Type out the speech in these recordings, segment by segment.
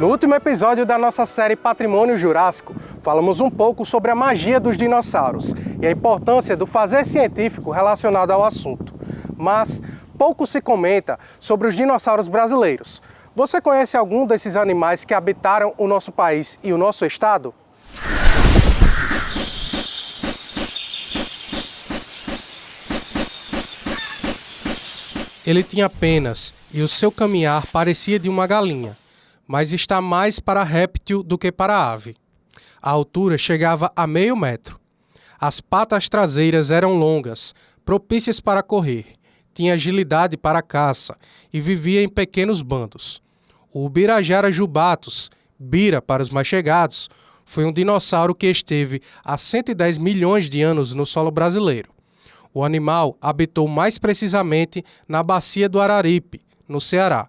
último episódio da nossa série Patrimônio Jurássico, falamos um pouco sobre a magia dos dinossauros e a importância do fazer científico relacionado ao assunto. Mas pouco se comenta sobre os dinossauros brasileiros. Você conhece algum desses animais que habitaram o nosso país e o nosso estado? Ele tinha penas e o seu caminhar parecia de uma galinha, mas está mais para réptil do que para ave. A altura chegava a meio metro. As patas traseiras eram longas, propícias para correr, tinha agilidade para a caça e vivia em pequenos bandos. O Ubirajara jubatus, Bira para os mais chegados, foi um dinossauro que esteve há 110 milhões de anos no solo brasileiro. O animal habitou mais precisamente na bacia do Araripe, no Ceará.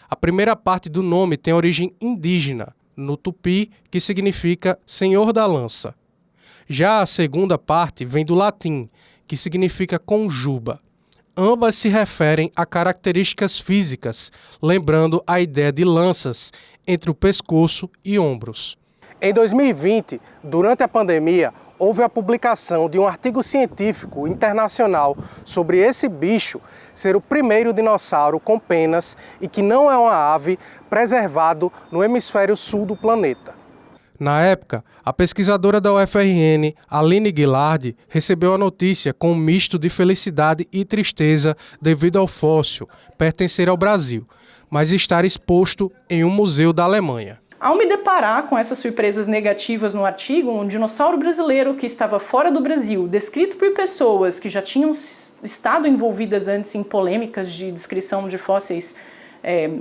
A primeira parte do nome tem origem indígena, no tupi, que significa Senhor da Lança. Já a segunda parte vem do latim, que significa conjuba. Ambas se referem a características físicas, lembrando a ideia de lanças entre o pescoço e ombros. Em 2020, durante a pandemia, houve a publicação de um artigo científico internacional sobre esse bicho ser o primeiro dinossauro com penas e que não é uma ave preservado no hemisfério sul do planeta. Na época, a pesquisadora da UFRN, Aline Guilard, recebeu a notícia com um misto de felicidade e tristeza devido ao fóssil pertencer ao Brasil, mas estar exposto em um museu da Alemanha. Ao me deparar com essas surpresas negativas no artigo, um dinossauro brasileiro que estava fora do Brasil, descrito por pessoas que já tinham estado envolvidas antes em polêmicas de descrição de fósseis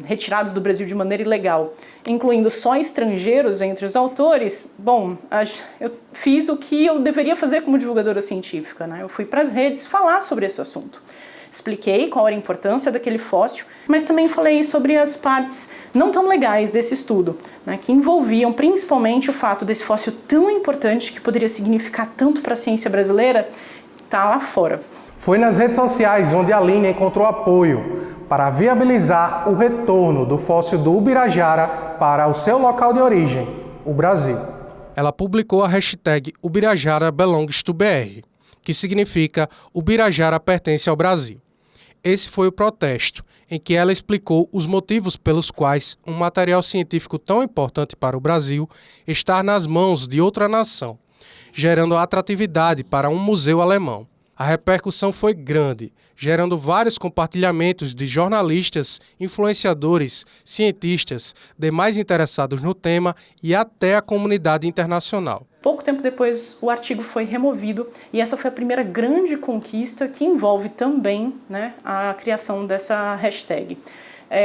retirados do Brasil de maneira ilegal, incluindo só estrangeiros entre os autores, eu fiz o que eu deveria fazer como divulgadora científica, né? Eu fui para as redes falar sobre esse assunto. Expliquei qual era a importância daquele fóssil, mas também falei sobre as partes não tão legais desse estudo, né, que envolviam principalmente o fato desse fóssil tão importante que poderia significar tanto para a ciência brasileira estar lá fora. Foi nas redes sociais onde a Aline encontrou apoio para viabilizar o retorno do fóssil do Ubirajara para o seu local de origem, o Brasil. Ela publicou a hashtag UbirajaraBelongs2BR, que significa Ubirajara pertence ao Brasil. Esse foi o protesto, em que ela explicou os motivos pelos quais um material científico tão importante para o Brasil está nas mãos de outra nação, gerando atratividade para um museu alemão. A repercussão foi grande, gerando vários compartilhamentos de jornalistas, influenciadores, cientistas, demais interessados no tema e até a comunidade internacional. Pouco tempo depois, o artigo foi removido e essa foi a primeira grande conquista que envolve também, né, a criação dessa hashtag.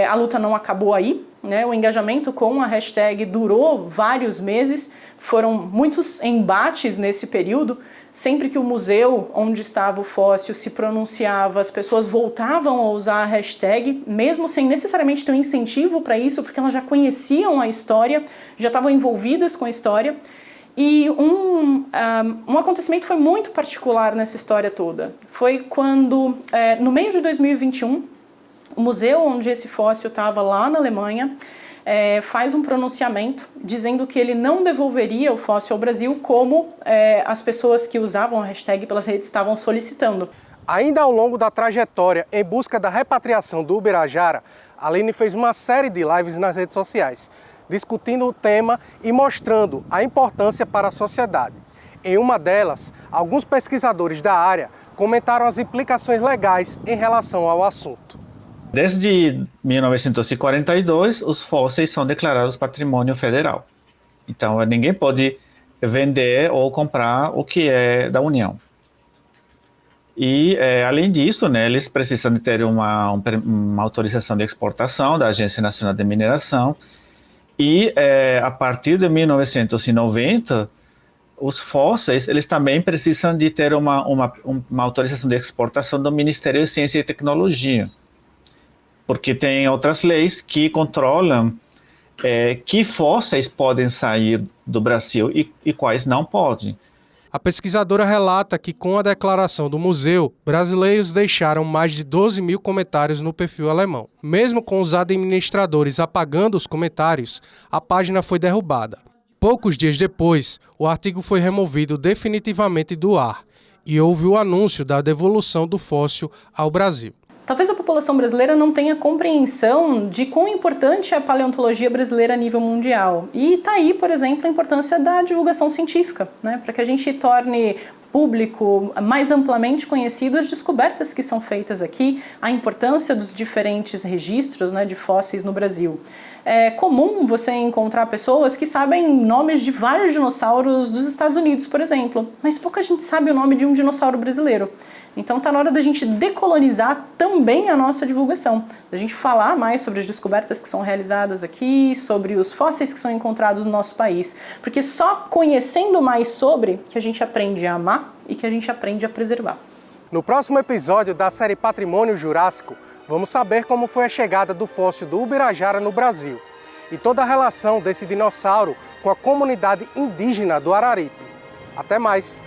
A luta não acabou aí, né? O engajamento com a hashtag durou vários meses, foram muitos embates nesse período. Sempre que o museu onde estava o fóssil se pronunciava, as pessoas voltavam a usar a hashtag, mesmo sem necessariamente ter um incentivo para isso, porque elas já conheciam a história, já estavam envolvidas com a história. E um acontecimento foi muito particular nessa história toda. Foi quando, no meio de 2021, o museu onde esse fóssil estava lá na Alemanha faz um pronunciamento dizendo que ele não devolveria o fóssil ao Brasil como as pessoas que usavam a hashtag pelas redes estavam solicitando. Ainda ao longo da trajetória em busca da repatriação do Ubirajara, a Aline fez uma série de lives nas redes sociais, discutindo o tema e mostrando a importância para a sociedade. Em uma delas, alguns pesquisadores da área comentaram as implicações legais em relação ao assunto. Desde 1942, os fósseis são declarados patrimônio federal. Então, ninguém pode vender ou comprar o que é da União. E, além disso, né, eles precisam de ter uma autorização de exportação da Agência Nacional de Mineração. E, a partir de 1990, os fósseis eles também precisam de ter uma autorização de exportação do Ministério de Ciência e Tecnologia. Porque tem outras leis que controlam que fósseis podem sair do Brasil e quais não podem. A pesquisadora relata que, com a declaração do museu, brasileiros deixaram mais de 12 mil comentários no perfil alemão. Mesmo com os administradores apagando os comentários, a página foi derrubada. Poucos dias depois, o artigo foi removido definitivamente do ar e houve o anúncio da devolução do fóssil ao Brasil. Talvez a população brasileira não tenha compreensão de quão importante é a paleontologia brasileira a nível mundial. E está aí, por exemplo, a importância da divulgação científica, né? Para que a gente torne público mais amplamente conhecido as descobertas que são feitas aqui, a importância dos diferentes registros, né, de fósseis no Brasil. É comum você encontrar pessoas que sabem nomes de vários dinossauros dos Estados Unidos, por exemplo, mas pouca gente sabe o nome de um dinossauro brasileiro. Então está na hora da gente decolonizar também a nossa divulgação, da gente falar mais sobre as descobertas que são realizadas aqui, sobre os fósseis que são encontrados no nosso país, porque só conhecendo mais sobre que a gente aprende a amar e que a gente aprende a preservar. No próximo episódio da série Patrimônio Jurássico, vamos saber como foi a chegada do fóssil do Ubirajara no Brasil e toda a relação desse dinossauro com a comunidade indígena do Araripe. Até mais!